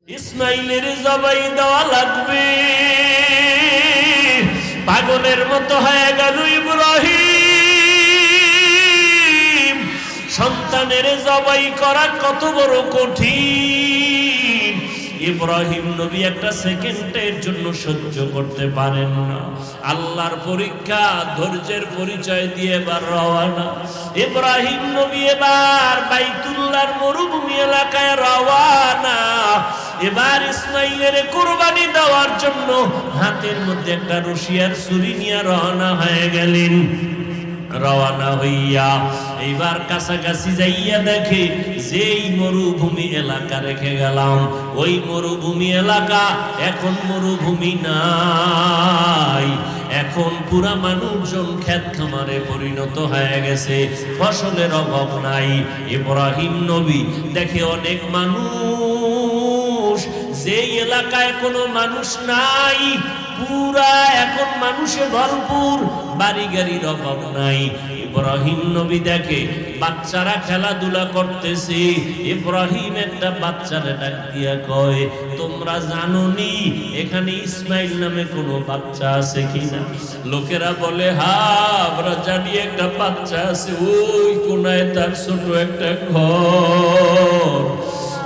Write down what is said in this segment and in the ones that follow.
ইসমাইলের জবাই দেওয়া লাগবে। পাগলের মতো হয়ে গেল ইব্রাহিম। সন্তানের জবাই করা কত বড় কঠিন। ইব্রাহিম নবী একটা সেকেন্ডের জন্য সহ্য করতে পারেন না। আল্লাহর পরীক্ষা, ধৈর্যের পরিচয় দিয়ে এবার রওয়ানা। ইব্রাহিম নবী এবার বাইতুল্লাহর মরুভূমি এলাকায় রওয়ানা। এবার ইসমাইলের কুরবানি দেওয়ার জন্য হাতের মধ্যে একটা রশিয়ার ছুরি নিয়ে রওনা হয়ে গেলেন। রওনা হইয়া এইবার কাছাকাছি যাইয়া দেখে যেই মরুভূমি এলাকা রেখে গেলাম, ওই মরুভূমি এলাকা এখন মরুভূমি নাই। এখন পুরা মানুষজন ক্ষেত খামারে পরিণত হয়ে গেছে, ফসলের অভাব নাই। ইব্রাহিম নবী দেখে অনেক মানুষ, যেই এলাকায় কোনো মানুষ নাই পুরা এখন মানুষে ভরপুর, বাড়ি গাড়ির অভাব নাই। ইব্রাহিম নবী দেখে বাচ্চারা খেলাধুলা করতেছে। ইব্রাহিম একটা বাচ্চারে ডাক দিয়া কয়, তোমরা জানোনি এখানে ইসমাইল নামে কোনো বাচ্চা আছে কিনা? লোকেরা বলে, হ্যাঁ আমরা জানি একটা বাচ্চা আছে, ওই কোনায় তার ছোট একটা ঘর,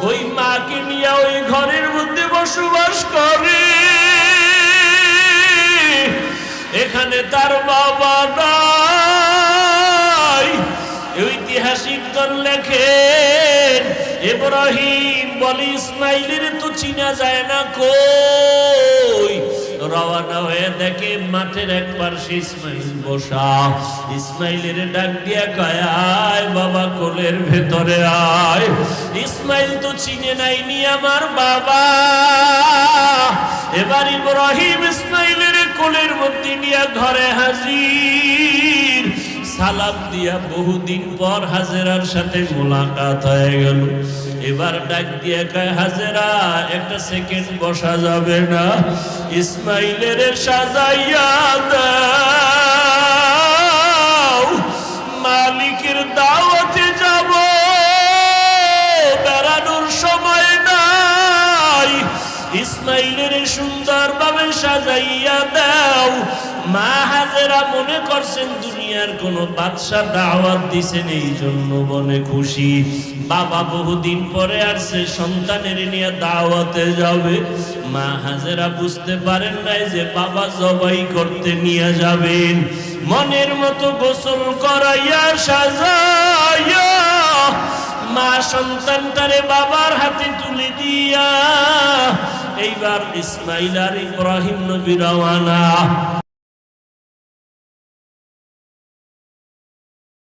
ওই মাকে নিয়ে ওই ঘরের মধ্যে বসবাস করে, এখানে তার বাবা নাই। ঐতিহাসিকগণ লেখেন, ইব্রাহিম বলে ইসমাইলের তো চিনা যায় না কই। রওনা হয়ে দেখে মাঠের এক পাশে ইসমাইল বসা। ইসমাইলের ডাক দিয়া কয়, আয় বাবা কোলের ভেতরে আয়। ইসমাইল তো চিনে নাইনি আমার বাবা। এবার ইব্রাহিম ইসমাইলের কোলের মধ্যে নিয়ে ঘরে হাজির। সালাম দিয়া বহুদিন পর হাজেরার সাথে মোলাকাত হয়ে গেল। এবার ডাক দিয়ে কয়, হাজেরা একটা সেকেন্ড বসা যাবে না? ইসমাইলের সাজাইয়া দাও, মালিকের দাওয়াতে যাব, বেড়ানোর সময় নাই। ইসমাইলের সুন্দরভাবে সাজাইয়া দাও। মা হাজেরা মনে করছেন দুনিয়ার কোন বাদশা দাওয়াত দিছেন, এই জন্য মনে খুশি। বাবা বহুদিন পরে আসছে, সন্তানের নিয়ে দাওয়াতে যাবে। মা হাজেরা বুঝতে পারেন নাই যে বাবা জবাই করতে নিয়ে যাবেন। মনের মতো গোসল করাইয়া সাজাইয়া মা সন্তানটারে বাবার হাতে তুলে দিয়া এইবার ইসমাইল আর ইব্রাহিম নবী রওয়ানা।